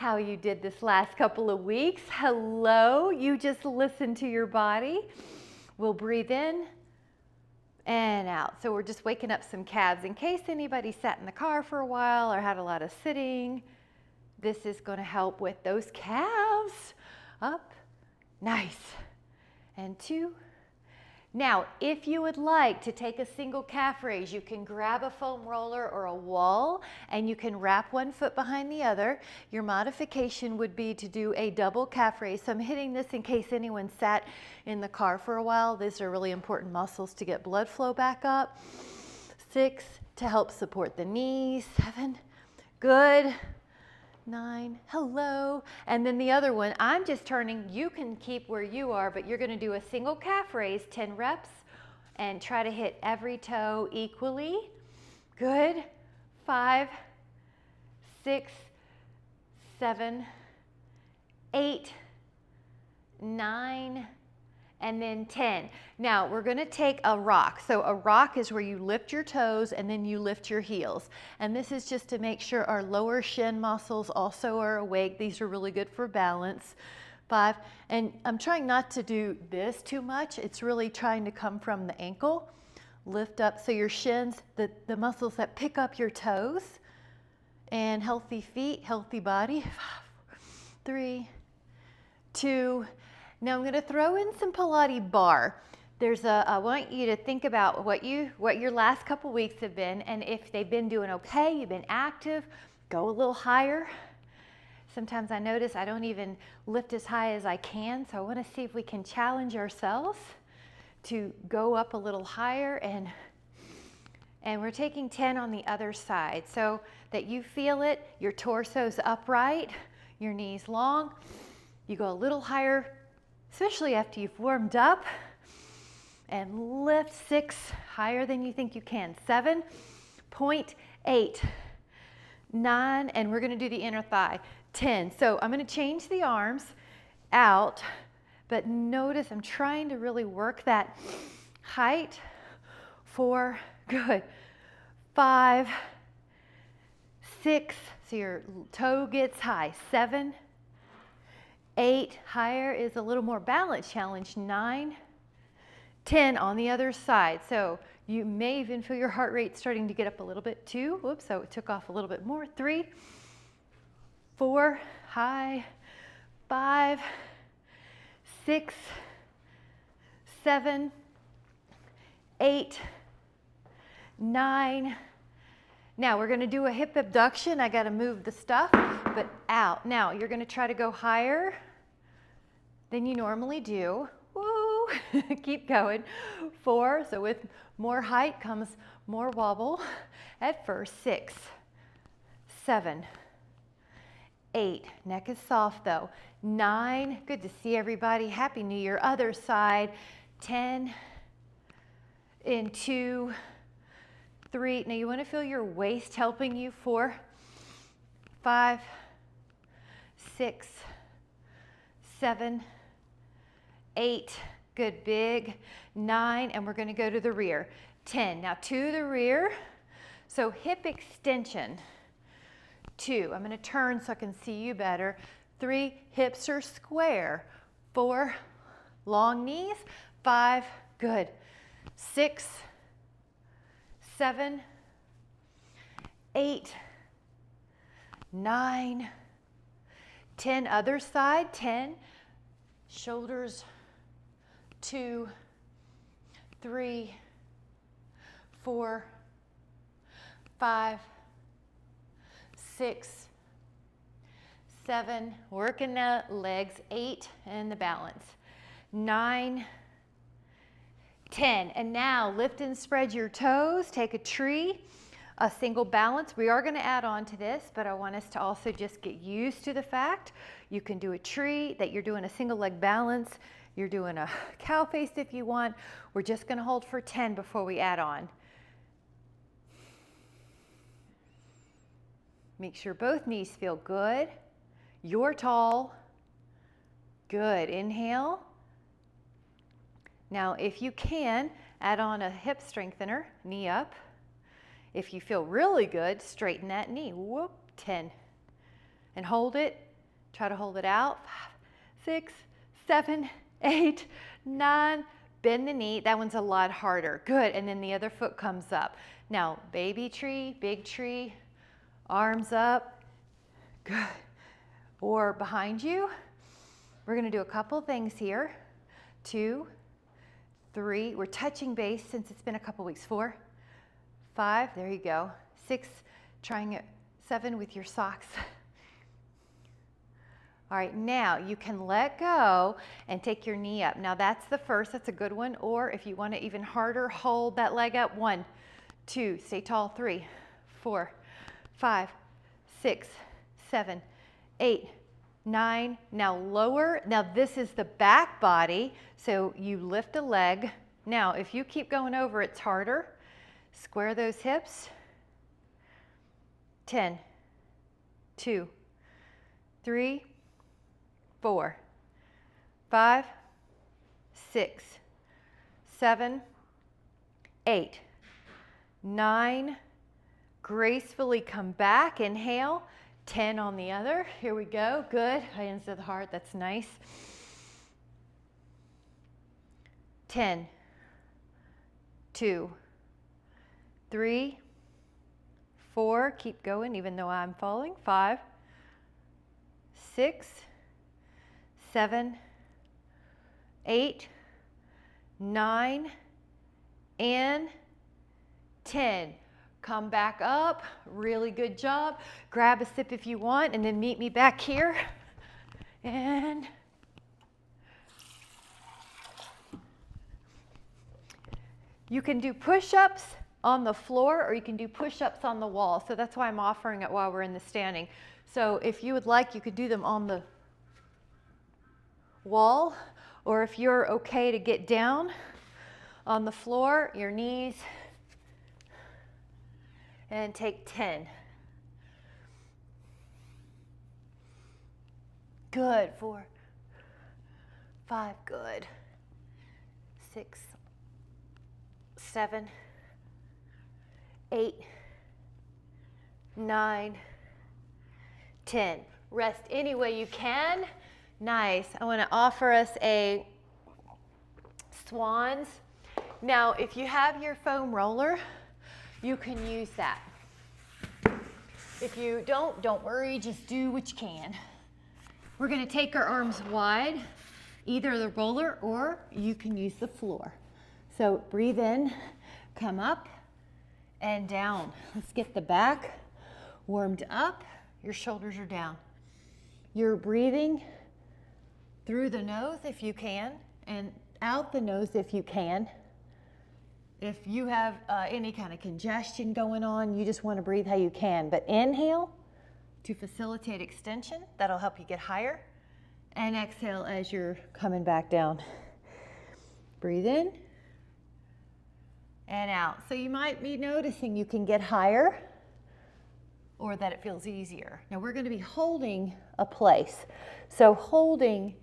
how you did this last couple of weeks. Hello, you just listened to your body. We'll breathe in and out. So we're just waking up some calves. In case anybody sat in the car for a while or had a lot of sitting, this is going to help with those calves. Up, nice, and 2. Now, if you would like to take a single calf raise, you can grab a foam roller or a wall and you can wrap one foot behind the other. Your modification would be to do a double calf raise. So I'm hitting this in case anyone sat in the car for a while. These are really important muscles to get blood flow back up. 6, to help support the knees. 7, good. 9, hello. And then the other one, I'm just turning, you can keep where you are, but you're going to do a single calf raise, 10 reps, and try to hit every toe equally. Good. 5, 6, 7, 8, 9, and then 10. Now we're going to take a rock. So a rock is where you lift your toes and then you lift your heels. And this is just to make sure our lower shin muscles also are awake. These are really good for balance. 5, and I'm trying not to do this too much. It's really trying to come from the ankle. Lift up so your shins, the muscles that pick up your toes, and healthy feet, healthy body. 5, 3, 2, now I'm going to throw in some Pilates bar. I want you to think about what your last couple weeks have been, and if they've been doing okay, you've been active, go a little higher. Sometimes I notice I don't even lift as high as I can, so I want to see if we can challenge ourselves to go up a little higher, and we're taking 10 on the other side so that you feel it, your torso's upright, your knees long, you go a little higher, especially after you've warmed up, and lift. 6, higher than you think you can. 7.8, 9, and we're going to do the inner thigh. 10. So I'm going to change the arms out, but notice I'm trying to really work that height. 4, good. 5, 6, so your toe gets high. 7, 8, higher is a little more balance challenge. 9, 10 on the other side. So you may even feel your heart rate starting to get up a little bit. 2, whoops, so it took off a little bit more. 3, 4, high. 5, 6, 7, 8, 9. Now we're going to do a hip abduction. I got to move the stuff, but out. Now you're going to try to go higher than you normally do. Woo! Keep going. 4, so with more height comes more wobble. At first, 6, 7, 8. Neck is soft though. 9, good to see everybody. Happy New Year. Other side. 10, in 2, 3. Now you want to feel your waist helping you. 4, 5, 6, 7, 8. Good, big. 9, and we're going to go to the rear. 10. Now to the rear. So hip extension. 2. I'm going to turn so I can see you better. 3, hips are square. 4, long knees. 5, good. 6, 7, 8, 9, 10. Other side. 10. Shoulders. 2, 3, 4, 5, 6, 7. Working the legs. 8, and the balance. 9, 10. And now lift and spread your toes. Take a tree, a single balance. We are going to add on to this, but I want us to also just get used to the fact you can do a tree, that you're doing a single leg balance. You're doing a cow face if you want. We're just going to hold for 10 before we add on. Make sure both knees feel good. You're tall. Good. Inhale. Now, if you can, add on a hip strengthener, knee up. If you feel really good, straighten that knee. Whoop, 10. And hold it. Try to hold it out. 5, 6, 7, 8, 9. Bend the knee. That one's a lot harder. Good. And then the other foot comes up. Now, baby tree, big tree, arms up. Good. Or behind you. We're going to do a couple things here. 2, 3. We're touching base since it's been a couple weeks. 4, 5. There you go. 6. Trying it. 7 with your socks. All right, now you can let go and take your knee up. Now that's the first, that's a good one. Or if you want it even harder, hold that leg up. 1, 2, stay tall. 3, 4, 5, 6, 7, 8, 9. Now lower. Now this is the back body. So you lift a leg. Now if you keep going over, it's harder. Square those hips. 10, 2, 3, 4, 5, 6, 7, 8, 9. Gracefully come back. Inhale. 10 on the other. Here we go. Good. Hands to the heart. That's nice. 10, 2, 3, 4. Keep going even though I'm falling. 5, 6, 7, 8, 9, and 10. Come back up. Really good job. Grab a sip if you want, and then meet me back here. And you can do push-ups on the floor, or you can do push-ups on the wall. So that's why I'm offering it while we're in the standing. So if you would like, you could do them on the wall, or if you're okay to get down on the floor, your knees, and take 10. Good. 4, 5, good. 6, 7, 8, 9, 10. Rest any way you can. Nice. I want to offer us a swans. Now, if you have your foam roller, you can use that. If you don't worry, just do what you can. We're going to take our arms wide, either the roller or you can use the floor. So breathe in, come up and down. Let's get the back warmed up. Your shoulders are down. You're breathing through the nose if you can, and out the nose if you can. If you have any kind of congestion going on, you just want to breathe how you can. But inhale to facilitate extension. That'll help you get higher. And exhale as you're coming back down. Breathe in and out. So you might be noticing you can get higher or that it feels easier. Now we're going to be holding a place. So holding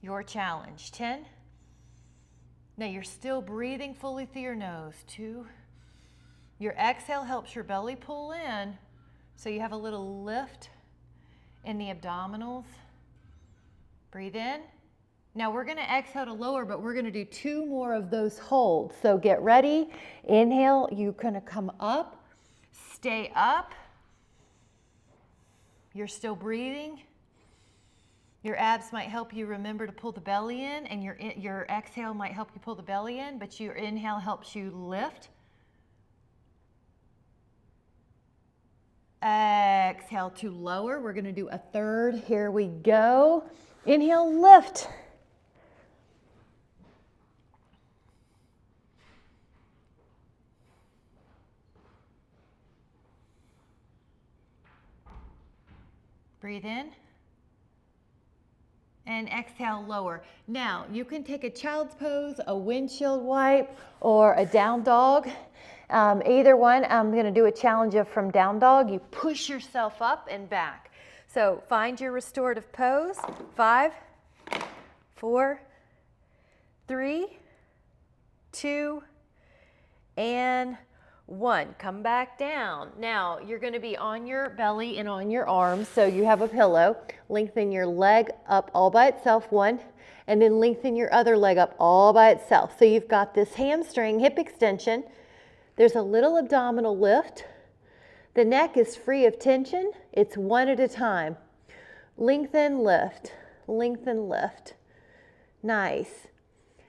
your challenge. 10. Now you're still breathing fully through your nose. 2. Your exhale helps your belly pull in, so you have a little lift in the abdominals. Breathe in. Now we're going to exhale to lower, but we're going to do 2 more of those holds. So get ready. Inhale, you're going to come up, stay up. You're still breathing. Your abs might help you remember to pull the belly in, and your exhale might help you pull the belly in, but your inhale helps you lift. Exhale to lower. We're going to do a 3rd. Here we go. Inhale, lift. Breathe in. And exhale, lower. Now, you can take a child's pose, a windshield wipe, or a down dog. Either one. I'm going to do a challenge of from down dog. You push yourself up and back. So find your restorative pose. 5, 4, 3, 2, and 1, come back down. Now you're going to be on your belly and on your arms, so you have a pillow. Lengthen your leg up all by itself, 1, and then lengthen your other leg up all by itself. So you've got this hamstring hip extension. There's a little abdominal lift. The neck is free of tension. It's 1 at a time. Lengthen, lift, lengthen, lift. Nice.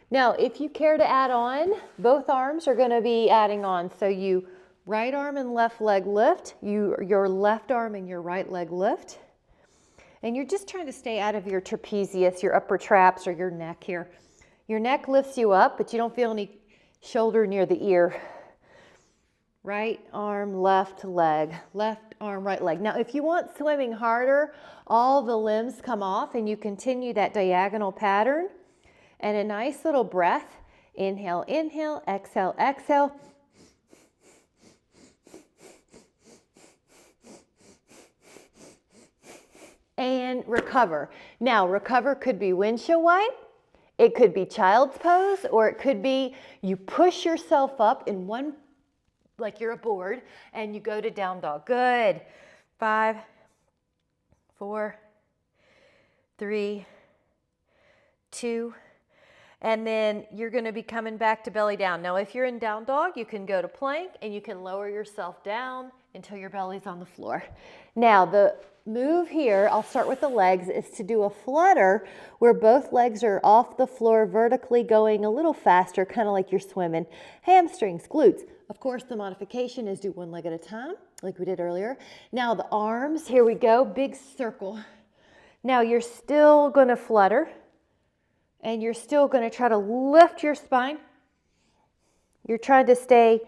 Now, if you care to add on, both arms are going to be adding on. So you right arm and left leg lift, your left arm and your right leg lift. And you're just trying to stay out of your trapezius, your upper traps, or your neck here. Your neck lifts you up, but you don't feel any shoulder near the ear. Right arm, left leg, left arm, right leg. Now, if you want swimming harder, all the limbs come off and you continue that diagonal pattern. And a nice little breath. Inhale, inhale, exhale, exhale. And recover. Now, recover could be windshield wipe, it could be child's pose, or it could be you push yourself up in one, like you're a board, and you go to down dog. Good. 5, 4, 3, 2, and then you're going to be coming back to belly down. Now, if you're in down dog, you can go to plank and you can lower yourself down until your belly's on the floor. Now, the move here, I'll start with the legs, is to do a flutter where both legs are off the floor vertically going a little faster, kind of like you're swimming. Hamstrings, glutes. Of course, the modification is do one leg at a time, like we did earlier. Now, the arms, here we go, big circle. Now, you're still going to flutter. And you're still going to try to lift your spine. You're trying to stay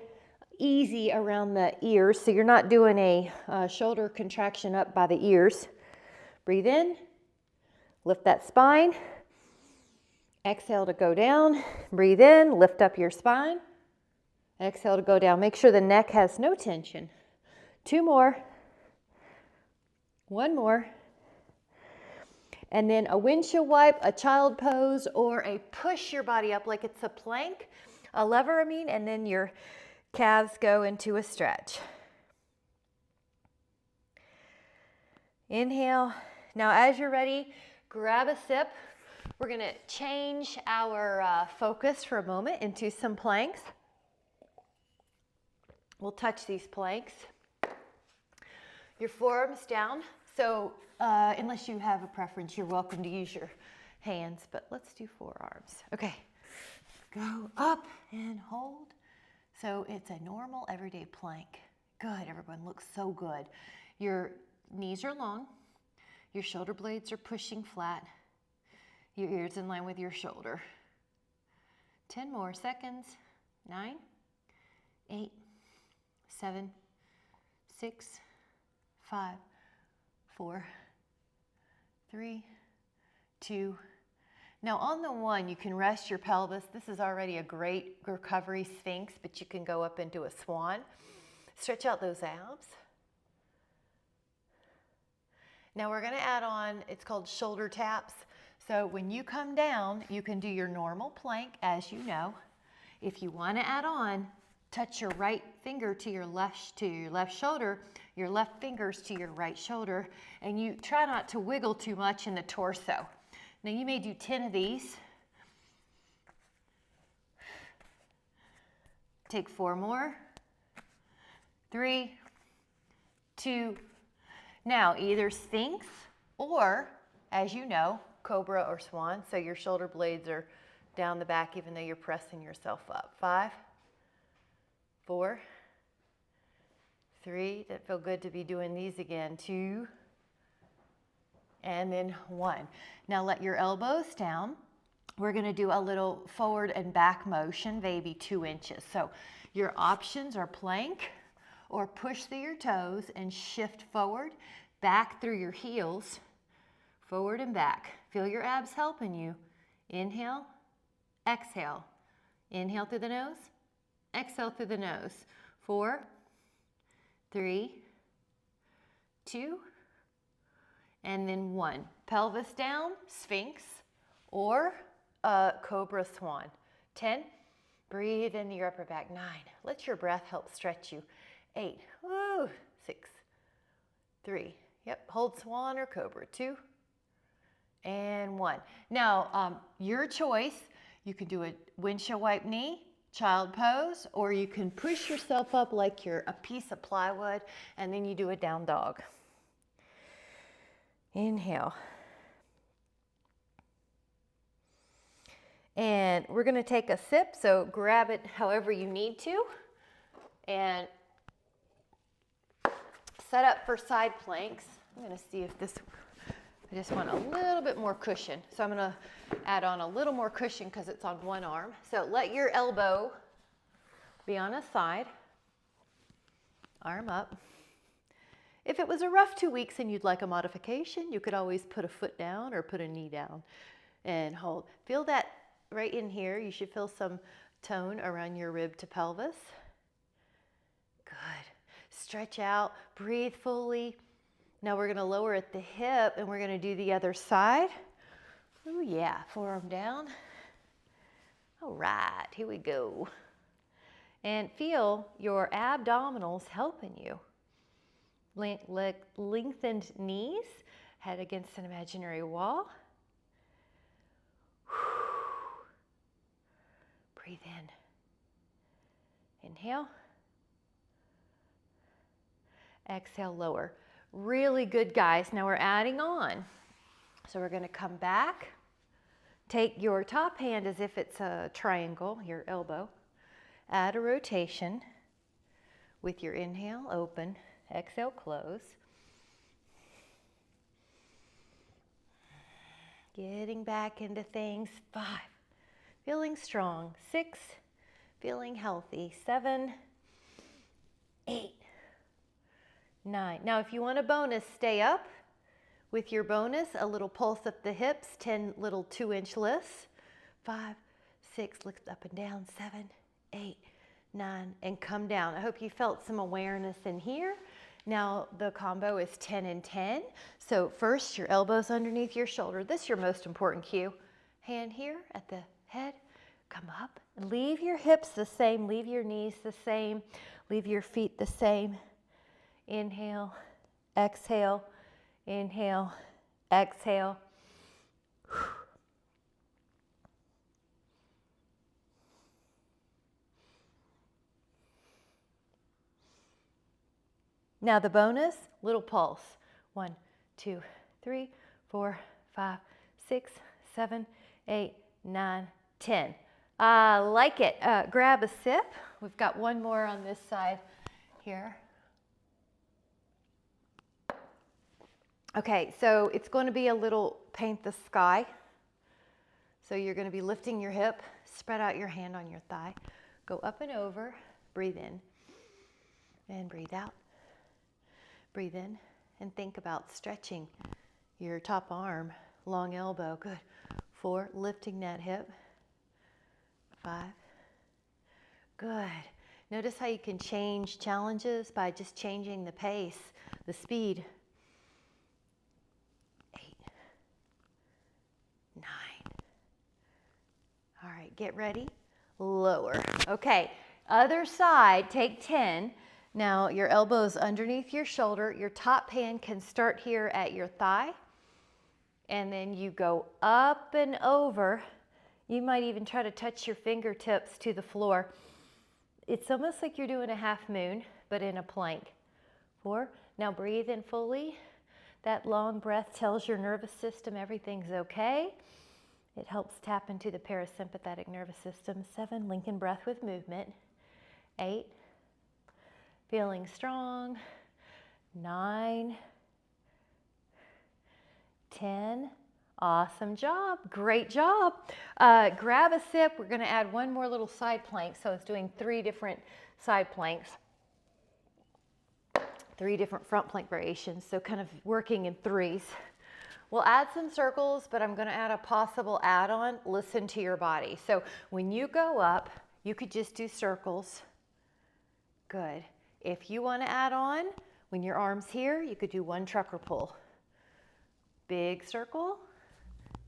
easy around the ears, so you're not doing a shoulder contraction up by the ears. Breathe in, lift that spine. Exhale to go down. Breathe in, lift up your spine. Exhale to go down. Make sure the neck has no tension. 2 more. 1 more. And then a windshield wipe, a child pose, or a push your body up like it's a plank, a lever, and then your calves go into a stretch. Inhale. Now, as you're ready, grab a sip. We're going to change our focus for a moment into some planks. We'll touch these planks. Your forearms down. So unless you have a preference, you're welcome to use your hands, but let's do forearms. Okay, go up and hold. So it's a normal everyday plank. Good, everyone looks so good. Your knees are long, your shoulder blades are pushing flat, your ears in line with your shoulder. 10 more seconds. 9, 8, 7, 6, 5, 4, 3, 2. Now on the 1, you can rest your pelvis. This is already a great recovery sphinx, but you can go up into a swan. Stretch out those abs. Now we're going to add on, it's called shoulder taps. So when you come down, you can do your normal plank, as you know. If you want to add on, touch your right finger to your left shoulder, your left fingers to your right shoulder, and you try not to wiggle too much in the torso. Now you may do 10 of these. Take 4 more. 3, 2. Now either Sphinx or, as you know, Cobra or Swan. So your shoulder blades are down the back even though you're pressing yourself up. 5, 4, 3. That feel good to be doing these again. 2, and then 1. Now let your elbows down. We're going to do a little forward and back motion, maybe 2 inches. So your options are plank or push through your toes and shift forward, back through your heels, forward and back. Feel your abs helping you. Inhale, exhale. Inhale through the nose, exhale through the nose. 4, 3, 2, and then 1. Pelvis down, Sphinx, or Cobra Swan. 10, Breathe into your upper back. 9. Let your breath help stretch you. 8. Woo. 6. 3. Yep. Hold swan or cobra. 2. And 1. Now, your choice. You can do a windshield wipe knee, child pose, or you can push yourself up like you're a piece of plywood, and then you do a down dog. Inhale. And we're going to take a sip, so grab it however you need to. And set up for side planks. I'm going to see if this, I just want a little bit more cushion. So I'm going to add on a little more cushion because it's on one arm. So let your elbow be on a side, arm up. If it was a rough 2 weeks and you'd like a modification, you could always put a foot down or put a knee down and hold. Feel that right in here. You should feel some tone around your rib to pelvis. Good. Stretch out, breathe fully. Now we're going to lower at the hip and we're going to do the other side. Oh yeah, forearm down. All right, here we go. And feel your abdominals helping you. Lengthened knees, head against an imaginary wall. Breathe in. Inhale. Exhale, lower. Really good, guys. Now we're adding on. So we're going to come back. Take your top hand as if it's a triangle, your elbow. Add a rotation with your inhale, open. Exhale, close. Getting back into things. 5. Feeling strong. 6. Feeling healthy. 7. 8. 9. Now, if you want a bonus, stay up. With your bonus, a little pulse up the hips, 10 little 2-inch lifts. 5, 6, lift up and down. 7, 8, 9, and come down. I hope you felt some awareness in here. Now, the combo is 10 and 10. So first, your elbows underneath your shoulder. This is your most important cue. Hand here at the head. Come up and leave your hips the same. Leave your knees the same. Leave your feet the same. Inhale, exhale, inhale, exhale. Now the bonus, little pulse. 1, 2, 3, 4, 5, 6, 7, 8, 9, 10. Like it. Grab a sip. We've got one more on this side here. Okay, so it's going to be a little paint the sky. So you're going to be lifting your hip, spread out your hand on your thigh, go up and over, breathe in, and breathe out. Breathe in, and think about stretching your top arm, long elbow, good. 4, lifting that hip. 5, good. Notice how you can change challenges by just changing the pace, the speed. 8, 9. All right, get ready. Lower. Okay, other side, take 10. Now your elbows underneath your shoulder. Your top hand can start here at your thigh. And then you go up and over. You might even try to touch your fingertips to the floor. It's almost like you're doing a half moon, but in a plank. 4. Now breathe in fully. That long breath tells your nervous system everything's okay. It helps tap into the parasympathetic nervous system. 7. Lengthen breath with movement. 8. Feeling strong. 9. 10. Awesome job. Great job. Grab a sip. We're going to add one more little side plank. So it's doing 3 different side planks. 3 different front plank variations. So kind of working in 3s. We'll add some circles, but I'm going to add a possible add-on. Listen to your body. So when you go up, you could just do circles. Good. If you want to add on, when your arm's here, you could do 1 trucker pull. Big circle.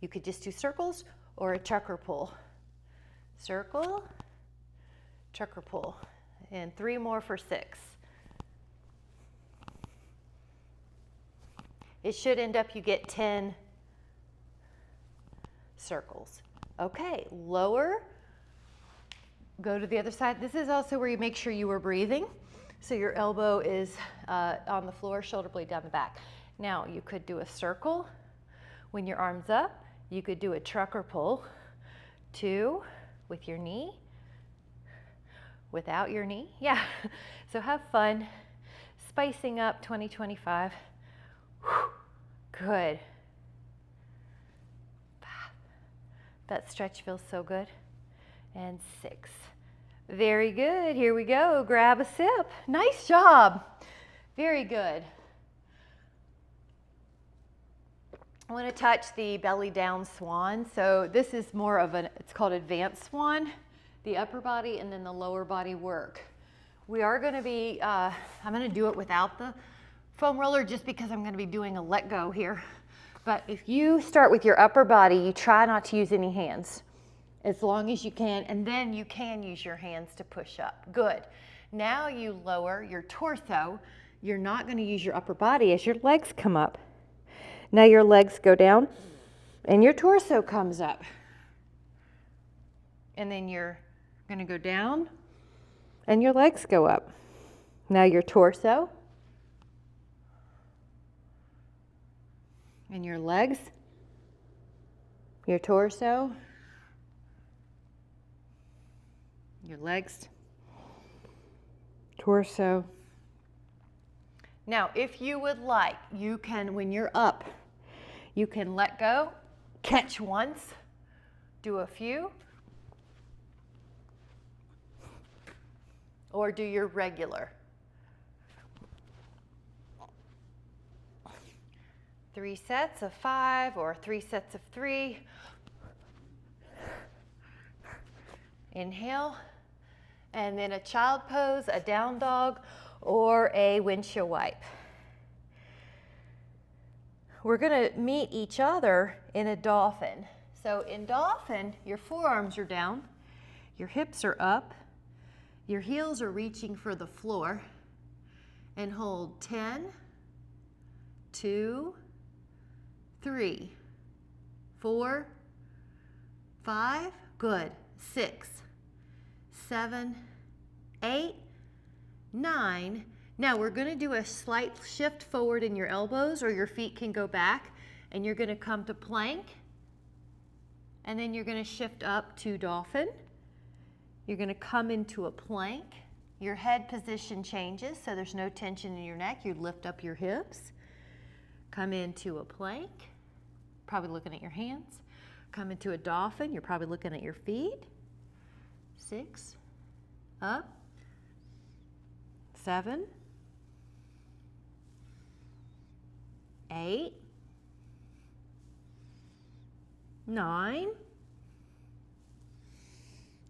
You could just do circles or a trucker pull. Circle, Trucker pull. And 3 more for 6. It should end up you get 10 circles. Okay, lower. Go to the other side. This is also where you make sure you are breathing. So your elbow is on the floor, shoulder blade down the back. Now you could do a circle when your arm's up. You could do a trucker pull. 2 with your knee. Without your knee. Yeah. So have fun. Spicing up 2025. Good. That stretch feels so good. And 6. Very good. Here we go. Grab a sip. Nice job. Very good. I want to touch the belly down swan. So this is more of it's called advanced swan. The upper body and then the lower body work. We are going to be, I'm going to do it without the foam roller just because I'm going to be doing a let go here. But if you start with your upper body, you try not to use any hands as long as you can, and then you can use your hands to push up. Good. Now you lower your torso. You're not going to use your upper body as your legs come up. Now your legs go down and your torso comes up. And then you're going to go down and your legs go up. Now your torso and your legs, your torso, your legs, torso. Now, if you would like, you can, when you're up, you can let go, catch once, do a few, or do your regular. 3 sets of 5 or 3 sets of 3. Inhale, and then a child pose, a down dog, or a windshield wipe. We're going to meet each other in a dolphin. So in dolphin, your forearms are down, your hips are up, your heels are reaching for the floor, and hold 10, 2, 3, 4, 5, good, 6, 7, 8, 9. Now we're going to do a slight shift forward in your elbows, or your feet can go back, and you're going to come to plank, and then you're going to shift up to dolphin. You're going to come into a plank. Your head position changes, so there's no tension in your neck. You lift up your hips. Come into a plank, probably looking at your hands. Come into a dolphin, you're probably looking at your feet. 6, up, 7, 8, 9,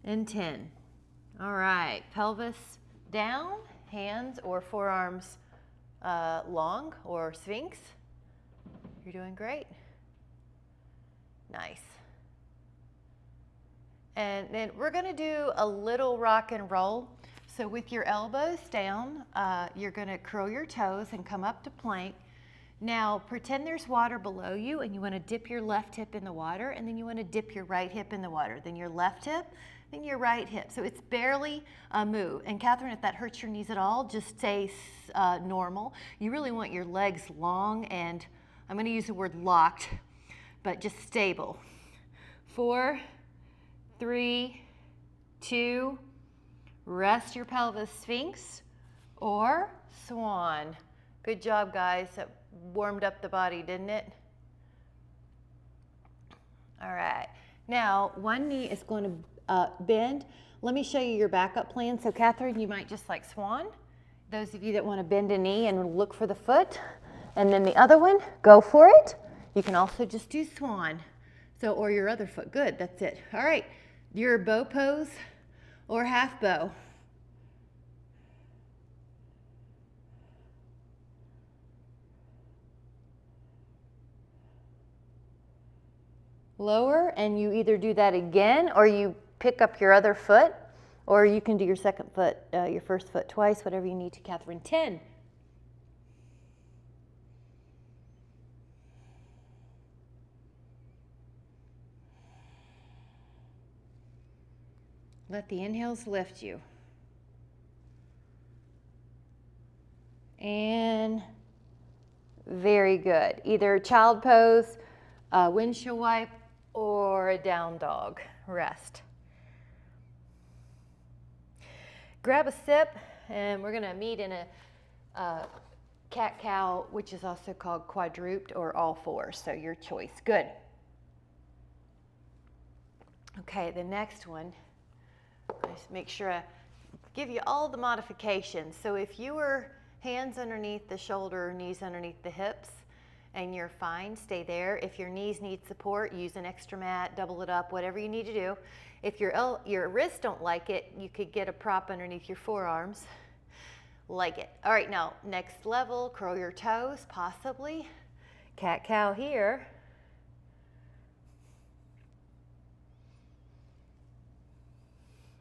and 10. All right, pelvis down, hands or forearms long or sphinx. You're doing great. Nice. And then we're going to do a little rock and roll. So with your elbows down, you're going to curl your toes and come up to plank. Now pretend there's water below you, and you want to dip your left hip in the water, and then you want to dip your right hip in the water. Then your left hip, then your right hip. So it's barely a move. And Catherine, if that hurts your knees at all, just stay normal. You really want your legs long, and I'm going to use the word locked, but just stable. 4, 3, 2, rest your pelvis, sphinx or swan. Good job, guys. That warmed up the body, didn't it? All right. Now, one knee is going to bend. Let me show you your backup plan. So, Catherine, you might just like swan. Those of you that want to bend a knee and look for the foot. And then the other one, go for it. You can also just do swan. So, or your other foot. Good, that's it. All right, your bow pose or half bow. Lower, and you either do that again or you pick up your other foot Or you can do your second foot, your first foot twice, whatever you need to, Catherine. 10. Let the inhales lift you. And very good. Either child pose, windshield wipe, or a down dog. Rest. Grab a sip, and we're going to meet in a cat-cow, which is also called quadruped or all fours, so your choice. Good. Okay, the next one, just make sure I give you all the modifications. So if you were hands underneath the shoulder, knees underneath the hips, and you're fine, stay there. If your knees need support, use an extra mat, double it up, whatever you need to do. If your wrists don't like it, you could get a prop underneath your forearms. Like it. All right, now next level, curl your toes, possibly. Cat-cow here.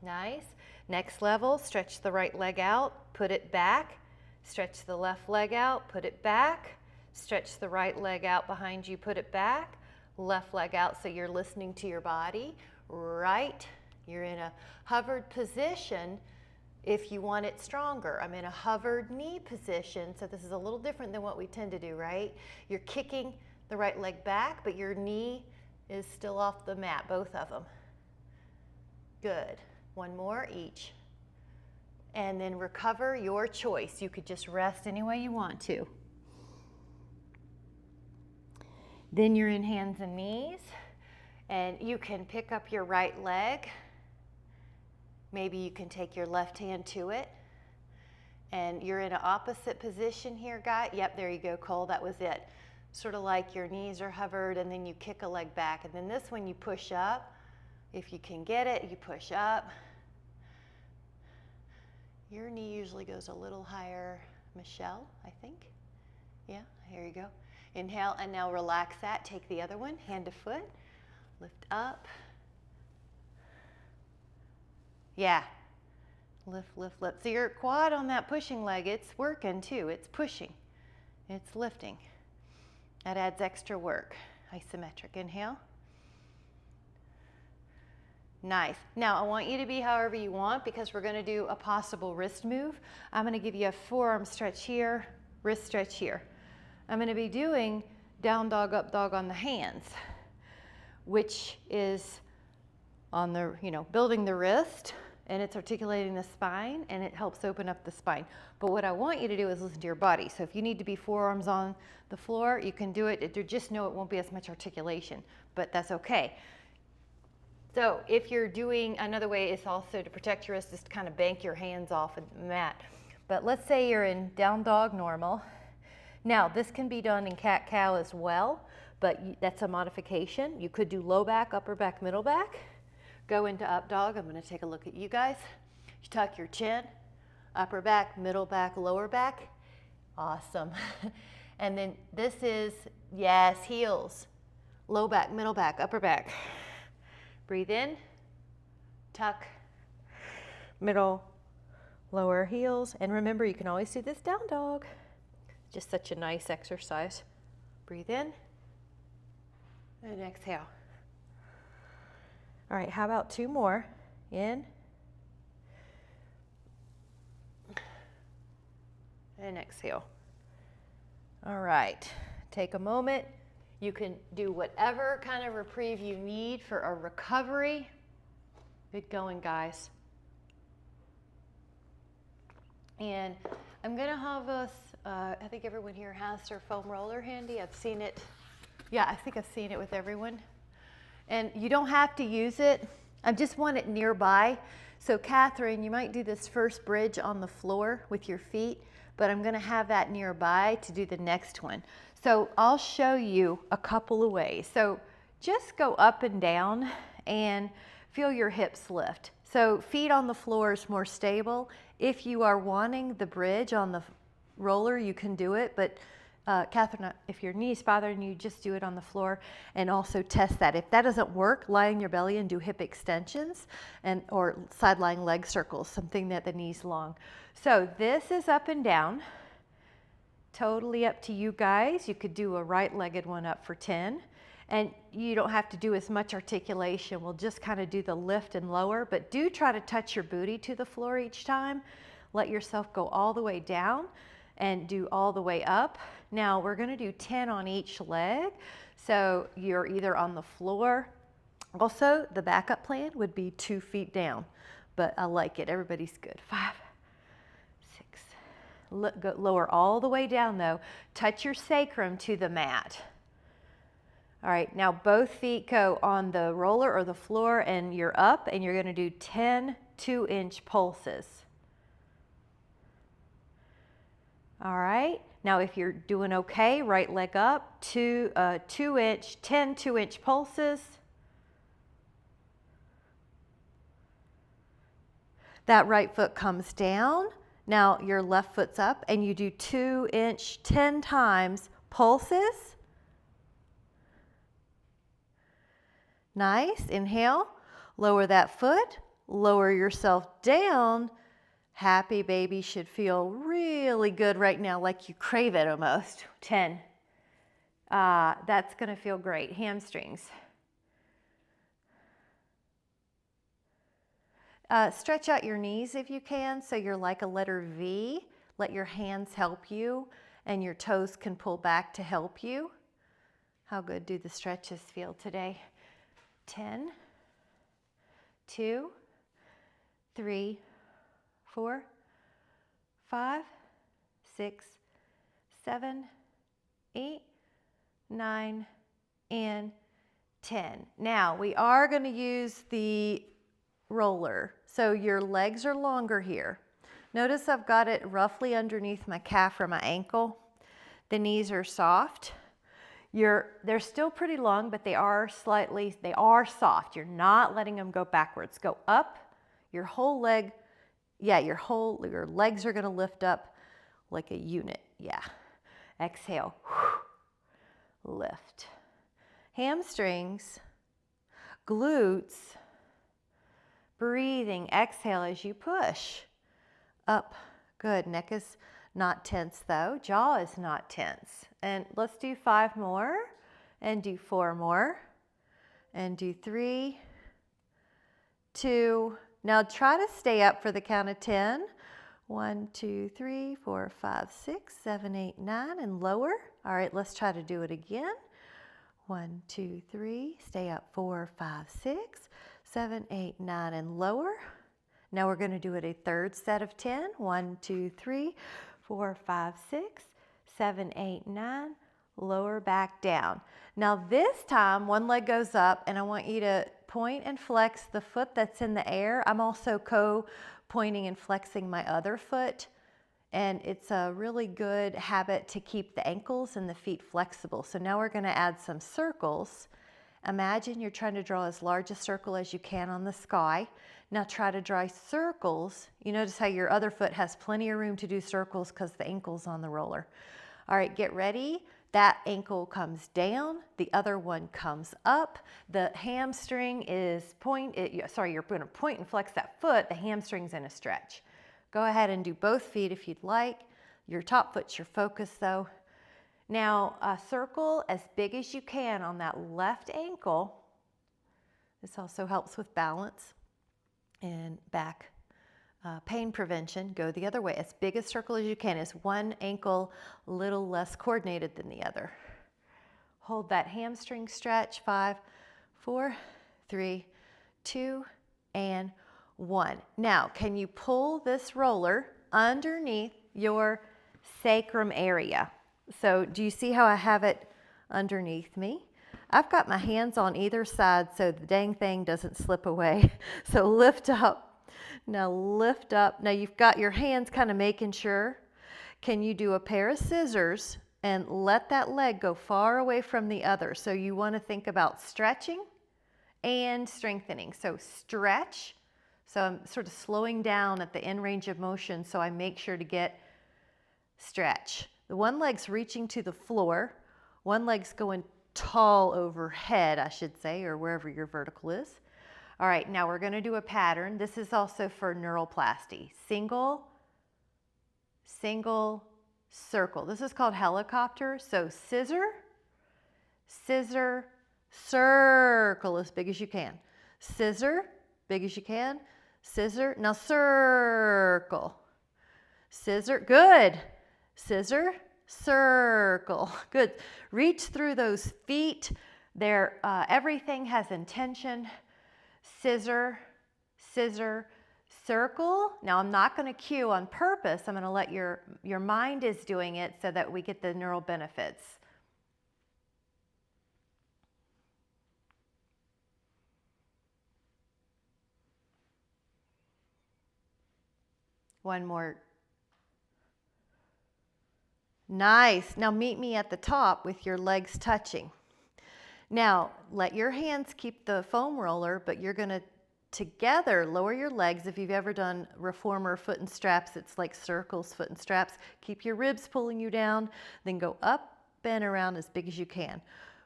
Nice. Next level, stretch the right leg out, put it back. Stretch the left leg out, put it back. Stretch the right leg out behind you, put it back. Left leg out, so you're listening to your body. Right, you're in a hovered position if you want it stronger. I'm in a hovered knee position, so this is a little different than what we tend to do, right? You're kicking the right leg back, but your knee is still off the mat, both of them. Good. One more each. And then recover, your choice. You could just rest any way you want to. Then you're in hands and knees, and you can pick up your right leg. Maybe you can take your left hand to it. And you're in an opposite position here, guy. Yep, there you go, Cole, that was it. Sort of like your knees are hovered, and then you kick a leg back. And then this one you push up. If you can get it, you push up. Your knee usually goes a little higher, Michelle, I think. Yeah, here you go. Inhale, and now relax that. Take the other one, hand to foot. Lift up. Yeah. Lift, lift, lift. So your quad on that pushing leg, it's working too. It's pushing. It's lifting. That adds extra work. Isometric. Inhale. Nice. Now, I want you to be however you want because we're going to do a possible wrist move. I'm going to give you a forearm stretch here, wrist stretch here. I'm going to be doing down dog, up dog on the hands, which is on the, building the wrist, and it's articulating the spine, and it helps open up the spine. But what I want you to do is listen to your body. So if you need to be forearms on the floor, you can do it. Just know it won't be as much articulation, but that's okay. So if you're doing, another way is also to protect your wrist is to kind of bank your hands off of the mat. But let's say you're in down dog normal. Now this can be done in cat-cow as well, but that's a modification. You could do low back, upper back, middle back. Go into up dog. I'm going to take a look at you guys. You tuck your chin, upper back, middle back, lower back. Awesome. And then this is, yes, heels. Low back, middle back, upper back. Breathe in, tuck, middle, lower heels. And remember, you can always do this down dog. Just such a nice exercise. Breathe in and exhale. All right, how about two more? In and exhale. All right, take a moment. You can do whatever kind of reprieve you need for a recovery. Good going, guys. And I'm gonna have us, I think everyone here has their foam roller handy. I've seen it. Yeah, I think I've seen it with everyone. And you don't have to use it. I just want it nearby. So Catherine, you might do this first bridge on the floor with your feet, but I'm gonna have that nearby to do the next one. So I'll show you a couple of ways. So just go up and down and feel your hips lift. So feet on the floor is more stable. If you are wanting the bridge on the roller, you can do it, but Catherine, if your knee's bothering you, just do it on the floor and also test that. If that doesn't work, lie on your belly and do hip extensions or side lying leg circles, something that the knee's long. So this is up and down. Totally up to you guys. You could do a right-legged one up for 10. And you don't have to do as much articulation. We'll just kind of do the lift and lower, but do try to touch your booty to the floor each time. Let yourself go all the way down and do all the way up. Now we're gonna do 10 on each leg. So you're either on the floor. Also, the backup plan would be 2 feet down, but I like it, everybody's good. 5, 6, lower all the way down though. Touch your sacrum to the mat. All right, now both feet go on the roller or the floor and you're up and you're gonna do 10 2-inch pulses. All right, now if you're doing okay, right leg up, 10 2-inch pulses. That right foot comes down. Now your left foot's up and you do 2-inch 10 times pulses. Nice, inhale, lower that foot, lower yourself down. Happy baby should feel really good right now, like you crave it almost. 10. That's gonna feel great. Hamstrings. Stretch out your knees if you can, so you're like a letter V. Let your hands help you, and your toes can pull back to help you. How good do the stretches feel today? 10, 2, 3, 4, 5, 6, 7, 8, 9, and 10. Now we are going to use the roller. So your legs are longer here. Notice I've got it roughly underneath my calf or my ankle. The knees are soft. They're still pretty long, but they are soft. You're not letting them go backwards. Go up, your whole leg, your legs are gonna lift up like a unit, yeah. Exhale, lift. Hamstrings, glutes, breathing, exhale as you push. Up, good, neck is not tense though, jaw is not tense. And let's do 5 more, and do 4 more, and do 3, 2. Now try to stay up for the count of 10. 1, 2, 3, 4, 5, 6, 7, 8, 9, and lower. All right, let's try to do it again. 1, 2, 3, stay up, 4, 5, 6, 7, 8, 9, and lower. Now we're gonna do it a third set of 10. 1, 2, 3, 4, 5, 6, 7, 8, 9, lower back down. Now this time, one leg goes up and I want you to point and flex the foot that's in the air. I'm also pointing and flexing my other foot. And it's a really good habit to keep the ankles and the feet flexible. So now we're gonna add some circles. Imagine you're trying to draw as large a circle as you can on the sky. Now try to draw circles. You notice how your other foot has plenty of room to do circles because the ankle's on the roller. All right, get ready. That ankle comes down, the other one comes up. The hamstring is you're gonna point and flex that foot, the hamstring's in a stretch. Go ahead and do both feet if you'd like. Your top foot's your focus though. Now, circle as big as you can on that left ankle. This also helps with balance and back pain prevention. Go the other way. As big a circle as you can. Is one ankle a little less coordinated than the other? Hold that hamstring stretch. 5, 4, 3, 2, and 1. Now, can you pull this roller underneath your sacrum area? So do you see how I have it underneath me? I've got my hands on either side so the dang thing doesn't slip away. So lift up. Now lift up. Now you've got your hands kind of making sure. Can you do a pair of scissors and let that leg go far away from the other? So you want to think about stretching and strengthening. So stretch. So I'm sort of slowing down at the end range of motion so I make sure to get stretch. The one leg's reaching to the floor, one leg's going tall overhead, I should say, or wherever your vertical is. All right, now we're going to do a pattern. This is also for neuroplasty. Single, single, circle. This is called helicopter. So scissor, scissor, circle as big as you can. Scissor, big as you can. Scissor, now circle. Scissor, good. Scissor, circle, good. Reach through those feet. Everything has intention. Scissor, scissor, circle. Now I'm not going to cue on purpose. I'm going to let your mind is doing it so that we get the neural benefits. One more. Nice. Now meet me at the top with your legs touching. Now let your hands keep the foam roller, but you're going to together lower your legs. If you've ever done reformer foot and straps, it's like circles, foot and straps. Keep your ribs pulling you down, then go up and around as big as you can.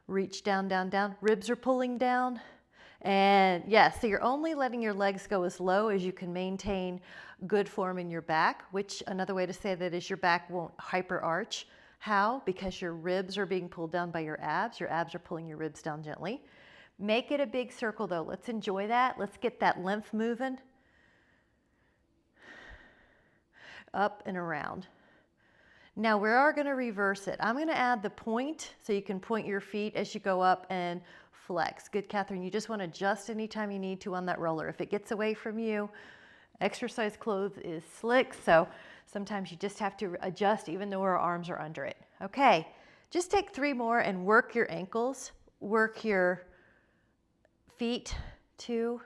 Reach down, down, down. Ribs are pulling down. And yes, so you're only letting your legs go as low as you can maintain good form in your back, which another way to say that is your back won't hyper arch. How? Because your ribs are being pulled down by your abs. Your abs are pulling your ribs down gently. Make it a big circle though. Let's enjoy that. Let's get that lymph moving. Up and around. Now we are going to reverse it. I'm going to add the point so you can point your feet as you go up and flex. Good, Catherine. You just want to adjust anytime you need to on that roller. If it gets away from you, exercise clothes is slick, so sometimes you just have to adjust even though our arms are under it. Okay, just take 3 more and work your ankles, work your feet, 2.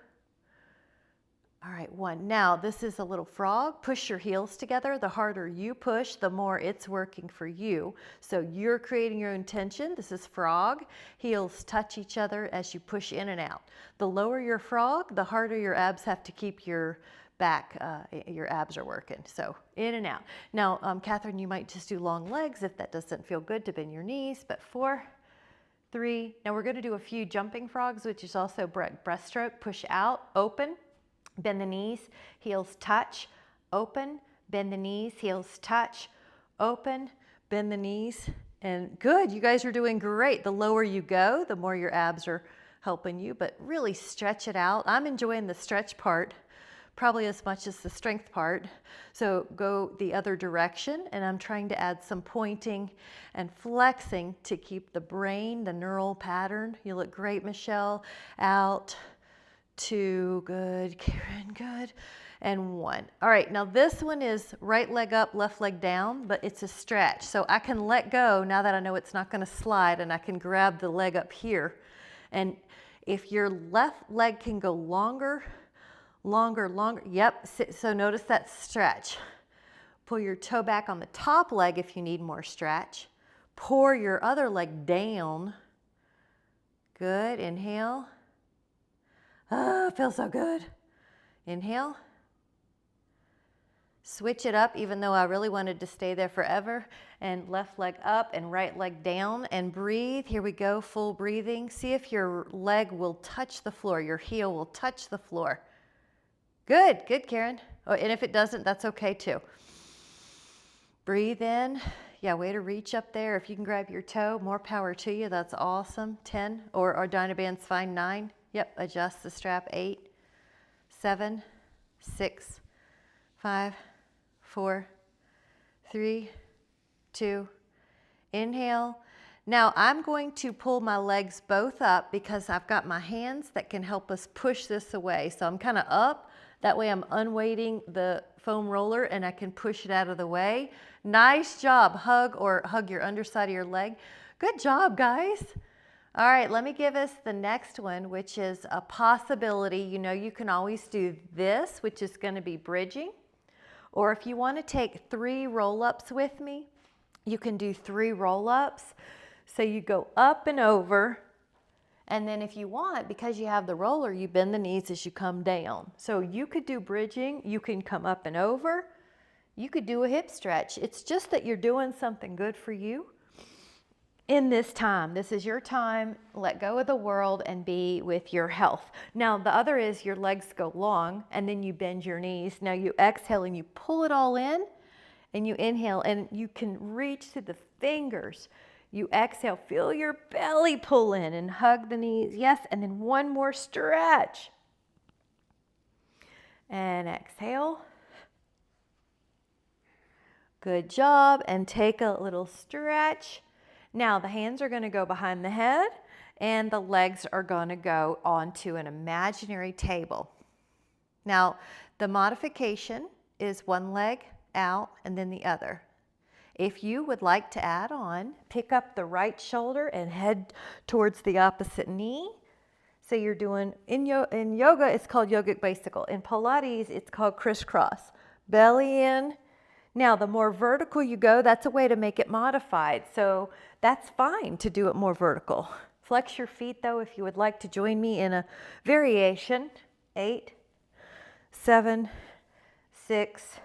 All right, 1. Now this is a little frog. Push your heels together. The harder you push, the more it's working for you. So you're creating your own tension. This is frog. Heels touch each other as you push in and out. The lower your frog, the harder your abs have to keep your back, your abs are working. So in and out. Now, Catherine, you might just do long legs if that doesn't feel good to bend your knees, but 4, 3. Now we're going to do a few jumping frogs, which is also breaststroke. Push out, open. Bend the knees, heels touch, open, bend the knees, heels touch, open, bend the knees, and good. You guys are doing great. The lower you go, the more your abs are helping you, but really stretch it out. I'm enjoying the stretch part probably as much as the strength part. So go the other direction, and I'm trying to add some pointing and flexing to keep the brain, the neural pattern. You look great, Michelle. Out. 2, good, Karen, good, and 1. All right, now this one is right leg up, left leg down, but it's a stretch. So I can let go now that I know it's not going to slide, and I can grab the leg up here. And if your left leg can go longer, longer, longer, yep, so notice that stretch. Pull your toe back on the top leg if you need more stretch. Pour your other leg down. Good, inhale. Oh, feels so good. Inhale. Switch it up, even though I really wanted to stay there forever. And left leg up and right leg down, and breathe. Here we go, full breathing. See if your leg will touch the floor. Your heel will touch the floor. Good, good, Karen. Oh, and if it doesn't, that's okay too. Breathe in. Yeah, way to reach up there. If you can grab your toe, more power to you. That's awesome. 10, or Dynaband's fine. 9. Yep, adjust the strap. 8, 7, 6, 5, 4, 3, 2, inhale. Now I'm going to pull my legs both up because I've got my hands that can help us push this away. So I'm kind of up. That way I'm unweighting the foam roller and I can push it out of the way. Nice job. Hug your underside of your leg. Good job, guys. All right, let me give us the next one, which is a possibility. You know, you can always do this, which is going to be bridging. Or if you want to take 3 roll-ups with me, you can do 3 roll-ups. So you go up and over, and then if you want, because you have the roller, you bend the knees as you come down. So you could do bridging. You can come up and over. You could do a hip stretch. It's just that you're doing something good for you in this time. This is your time. Let go of the world and be with your health. Now, the other is your legs go long and then you bend your knees. Now you exhale and you pull it all in, and you inhale and you can reach to the fingers. You exhale, feel your belly pull in and hug the knees. Yes, and then one more stretch. And exhale. Good job, and take a little stretch. Now the hands are going to go behind the head and the legs are going to go onto an imaginary table. Now the modification is one leg out and then the other. If you would like to add on, pick up the right shoulder and head towards the opposite knee. So you're doing, in yoga it's called yogic bicycle. In Pilates it's called crisscross. Belly in. Now, the more vertical you go, that's a way to make it modified. So that's fine to do it more vertical. Flex your feet, though, if you would like to join me in a variation. 8, 7, 6,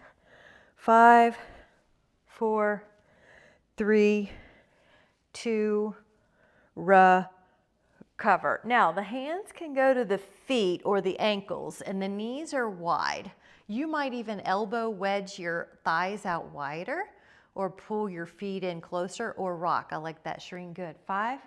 5, 4, 3, 2, recover. Now, the hands can go to the feet or the ankles, and the knees are wide. You might even elbow wedge your thighs out wider or pull your feet in closer or rock. I like that, Shireen. Good. 5.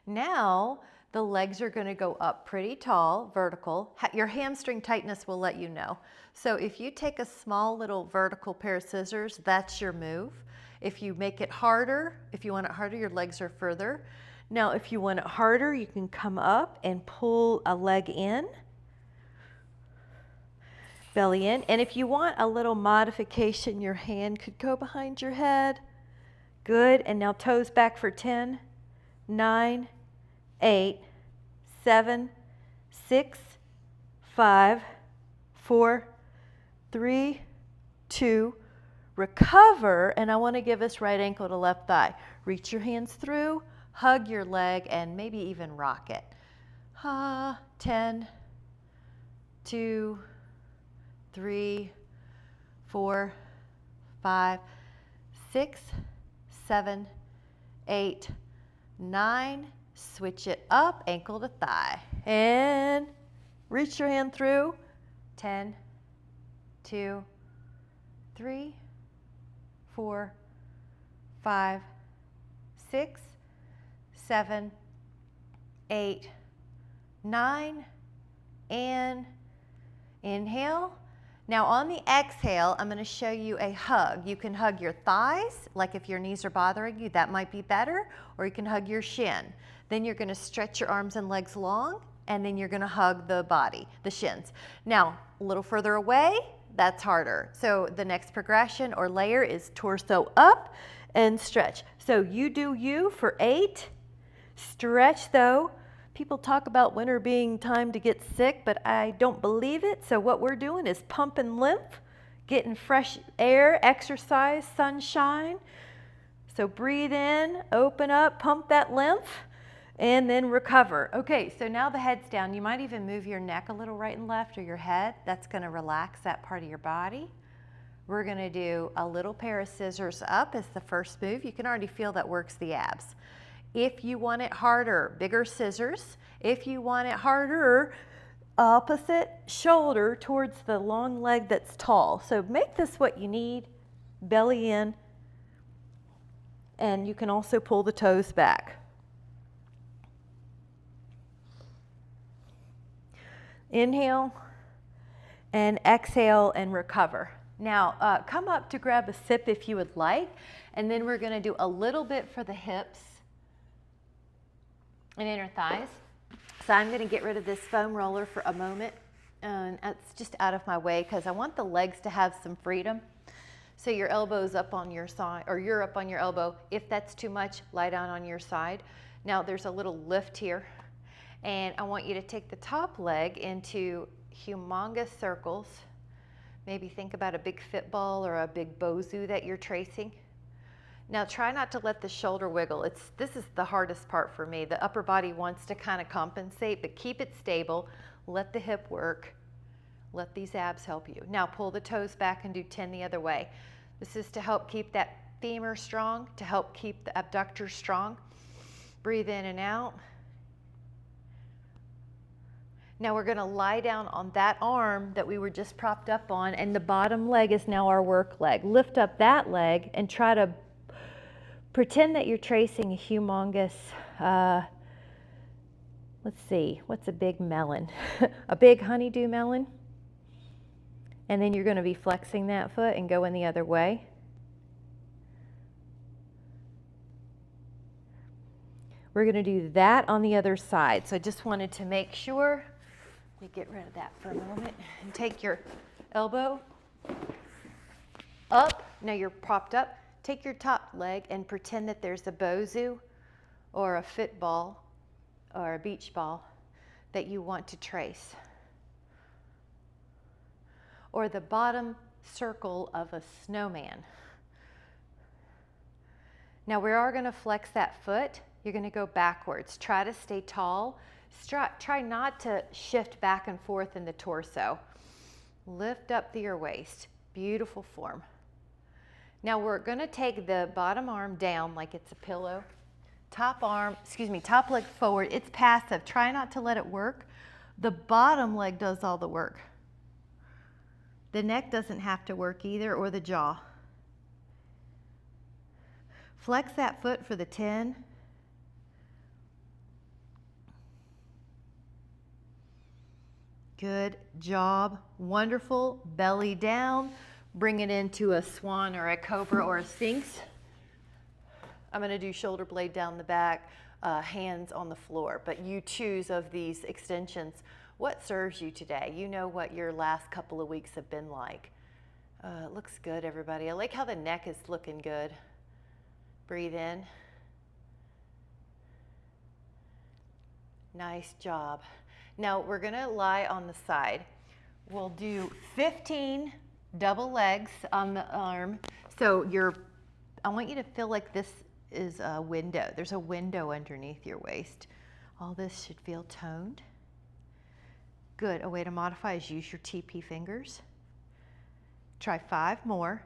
Now the legs are going to go up pretty tall, vertical. Your hamstring tightness will let you know. So if you take a small little vertical pair of scissors, that's your move. If you make it harder, if you want it harder, your legs are further. Now if you want it harder, you can come up and pull a leg in. Belly in. And if you want a little modification, your hand could go behind your head. Good. And now toes back for 10, 9, 8, 7, 6, 5, 4, 3, 2, recover. And I want to give this right ankle to left thigh. Reach your hands through, hug your leg, and maybe even rock it. 10, 2, 3, 4, 5, 6, 7, 8, 9. Switch it up, ankle to thigh. And reach your hand through. 10, 2, 3, 4, 5, 6, 7, 8, 9. And inhale. Now on the exhale, I'm going to show you a hug. You can hug your thighs, like if your knees are bothering you, that might be better, or you can hug your shin. Then you're going to stretch your arms and legs long, and then you're going to hug the body, the shins. Now, a little further away, that's harder. So the next progression or layer is torso up and stretch. So you do you for 8. Stretch though. People talk about winter being time to get sick, but I don't believe it. So what we're doing is pumping lymph, getting fresh air, exercise, sunshine. So breathe in, open up, pump that lymph, and then recover. Okay, so now the head's down. You might even move your neck a little right and left, or your head. That's going to relax that part of your body. We're going to do a little pair of scissors up as the first move. You can already feel that works the abs. If you want it harder, bigger scissors. If you want it harder, opposite shoulder towards the long leg that's tall. So make this what you need, belly in, and you can also pull the toes back. Inhale and exhale and recover. Now come up to grab a sip if you would like, and then we're going to do a little bit for the hips and inner thighs. So I'm going to get rid of this foam roller for a moment, and it's just out of my way because I want the legs to have some freedom. So your elbow's up on your side, or you're up on your elbow. If that's too much, lie down on your side. Now there's a little lift here, and I want you to take the top leg into humongous circles. Maybe think about a big football or a big bozu that you're tracing. Now try not to let the shoulder wiggle. This is the hardest part for me. The upper body wants to kind of compensate, but keep it stable. Let the hip work. Let these abs help you. Now pull the toes back and do 10 the other way. This is to help keep that femur strong, to help keep the abductors strong. Breathe in and out. Now we're going to lie down on that arm that we were just propped up on, and the bottom leg is now our work leg. Lift up that leg and try to pretend that you're tracing a humongous, let's see, what's a big melon? A big honeydew melon. And then you're going to be flexing that foot and going the other way. We're going to do that on the other side. So I just wanted to make sure. Let me get rid of that for a moment. And take your elbow up. Now you're propped up. Take your top leg and pretend that there's a bozu or a fit ball or a beach ball that you want to trace. Or the bottom circle of a snowman. Now we are going to flex that foot. You're going to go backwards. Try to stay tall. Try not to shift back and forth in the torso. Lift up through your waist. Beautiful form. Now we're going to take the bottom arm down like it's a pillow. Top leg forward. It's passive. Try not to let it work. The bottom leg does all the work. The neck doesn't have to work either, or the jaw. Flex that foot for the 10. Good job. Wonderful. Belly down. Bring it into a swan or a cobra or a sphinx. I'm going to do shoulder blade down the back, hands on the floor, but you choose of these extensions what serves you today. You know what your last couple of weeks have been like. It looks good, everybody. I like how the neck is looking good. Breathe in. Nice job. Now we're going to lie on the side. We'll do 15 double legs on the arm. So I want you to feel like this is a window. There's a window underneath your waist. All this should feel toned. Good. A way to modify is use your TP fingers. Try 5 more.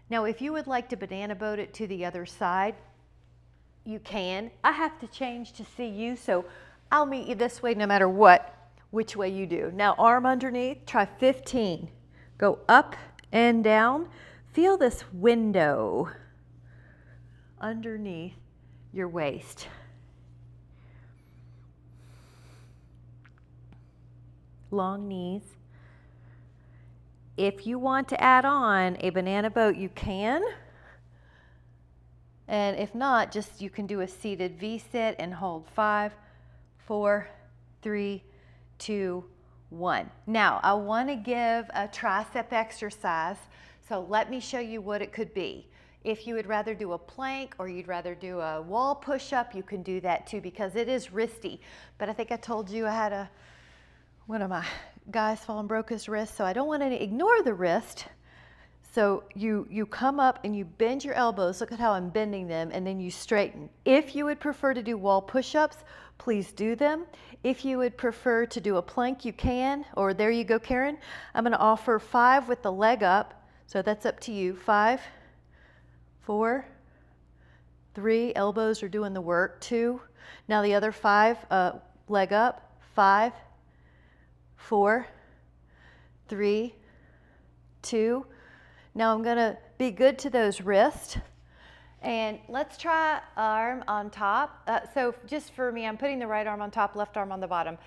Now, if you would like to banana boat it to the other side, you can. I have to change to see you, so I'll meet you this way no matter which way you do. Now, arm underneath, try 15. Go up and down. Feel this window underneath your waist. Long knees. If you want to add on a banana boat, you can. And if not, you can do a seated V-sit and hold 5, 4, 3, 2, 1. Now, I want to give a tricep exercise, so let me show you what it could be. If you would rather do a plank or you'd rather do a wall push-up, you can do that too, because it is wristy. But I think I told you I had one of my guys fall and broke his wrist, so I don't want to ignore the wrist. So you come up and you bend your elbows. Look at how I'm bending them, and then you straighten. If you would prefer to do wall push-ups, please do them. If you would prefer to do a plank, you can, or there you go, Karen. I'm going to offer 5 with the leg up, so that's up to you. 5, 4, 3, elbows are doing the work. 2, now the other 5, leg up. 5, 4, 3, 2. Now I'm going to be good to those wrists. And let's try arm on top. So just for me, I'm putting the right arm on top, left arm on the bottom.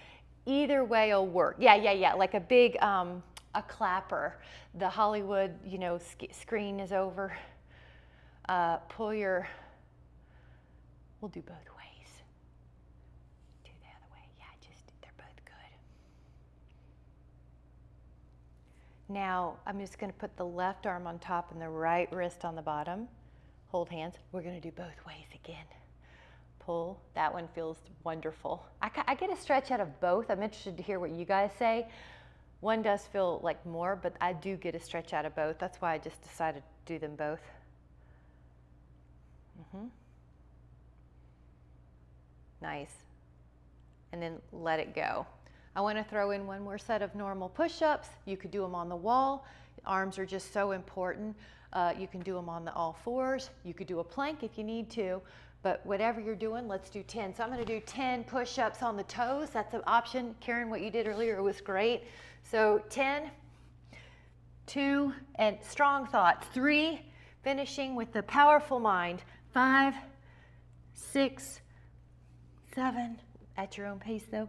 Either way will work. Yeah. Like a big a clapper. The Hollywood, screen is over. We'll do both ways. Do the other way. Yeah, they're both good. Now I'm just going to put the left arm on top and the right wrist on the bottom. Hold hands. We're going to do both ways again. Pull. That one feels wonderful. I get a stretch out of both. I'm interested to hear what you guys say. One does feel like more, but I do get a stretch out of both. That's why I just decided to do them both. Nice. And then let it go. I want to throw in one more set of normal push-ups. You could do them on the wall. Arms are just so important. You can do them on the all fours. You could do a plank if you need to, but whatever you're doing, let's do 10. So I'm going to do 10 push-ups on the toes. That's an option. Karen, what you did earlier was great. So 10, 2, and strong thoughts. 3, finishing with the powerful mind. 5, 6, 7, at your own pace though.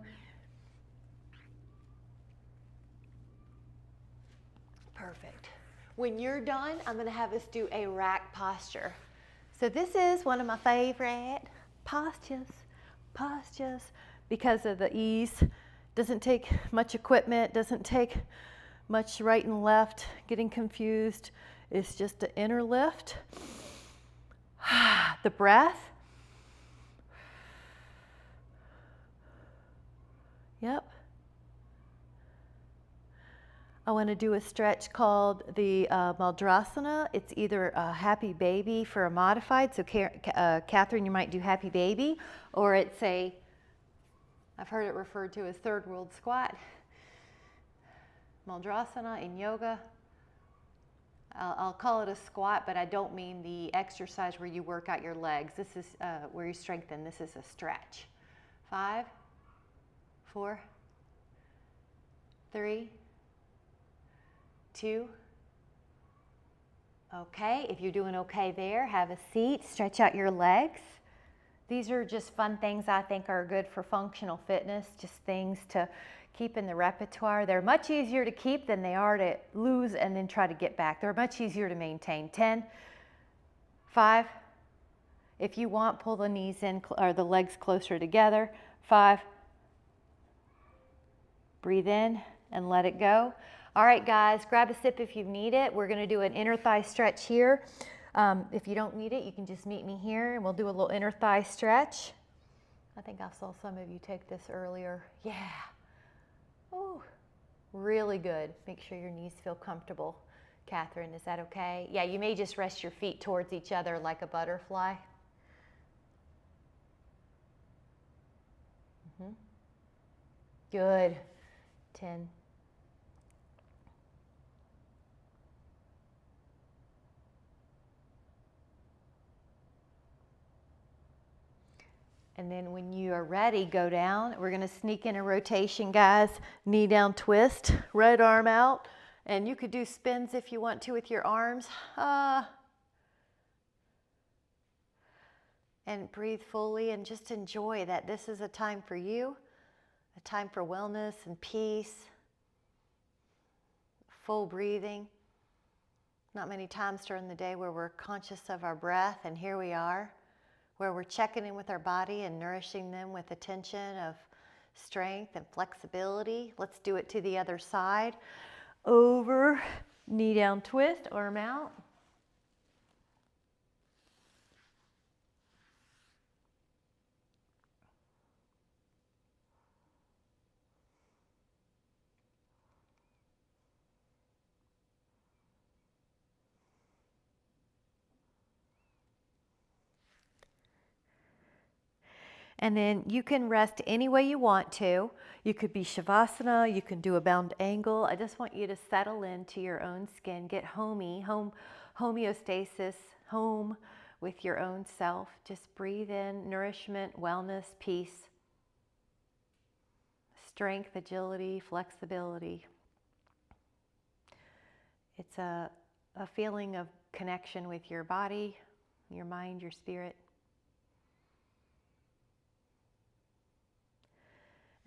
Perfect. When you're done, I'm going to have us do a rack posture. So this is one of my favorite postures, because of the ease. Doesn't take much equipment, doesn't take much right and left, getting confused. It's just an inner lift. The breath. Yep. I want to do a stretch called the Maldrasana. It's either a happy baby for a modified, so Catherine, you might do happy baby, or it's I've heard it referred to as third world squat. Maldrasana in yoga. I'll call it a squat, but I don't mean the exercise where you work out your legs. This is where you strengthen. This is a stretch. 5, 4, 3, 2. Okay, if you're doing okay there, have a seat, stretch out your legs. These are just fun things I think are good for functional fitness, just things to keep in the repertoire. They're much easier to keep than they are to lose and then try to get back. They're much easier to maintain. 10, 5. If you want, pull the knees in or the legs closer together. 5. Breathe in and let it go. All right, guys, grab a sip if you need it. We're going to do an inner thigh stretch here. If you don't need it, you can just meet me here, and we'll do a little inner thigh stretch. I think I saw some of you take this earlier. Yeah. Oh, really good. Make sure your knees feel comfortable. Catherine, is that okay? Yeah, you may just rest your feet towards each other like a butterfly. Good. 10. And then when you are ready, go down. We're going to sneak in a rotation, guys. Knee down twist, right arm out. And you could do spins if you want to with your arms. And breathe fully and just enjoy that this is a time for you, a time for wellness and peace, full breathing. Not many times during the day where we're conscious of our breath, and here we are, where we're checking in with our body and nourishing them with attention of strength and flexibility. Let's do it to the other side. Over, knee down twist, arm out. And then you can rest any way you want to. You could be Shavasana, you can do a bound angle. I just want you to settle into your own skin, get homeostasis, home with your own self. Just breathe in nourishment, wellness, peace, strength, agility, flexibility. It's a feeling of connection with your body, your mind, your spirit.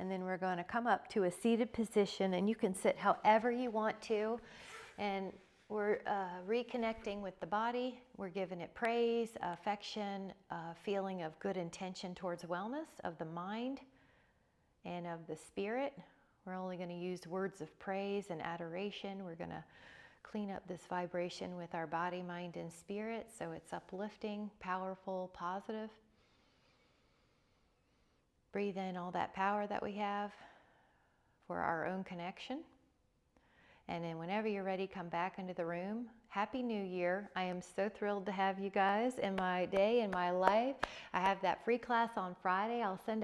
And then we're going to come up to a seated position, and you can sit however you want to. And we're reconnecting with the body. We're giving it praise, affection, feeling of good intention towards wellness of the mind and of the spirit. We're only going to use words of praise and adoration. We're going to clean up this vibration with our body, mind, and spirit so it's uplifting, powerful, positive. Breathe in all that power that we have for our own connection. And then whenever you're ready, come back into the room. Happy New Year. I am so thrilled to have you guys in my day, in my life. I have that free class on Friday. I'll send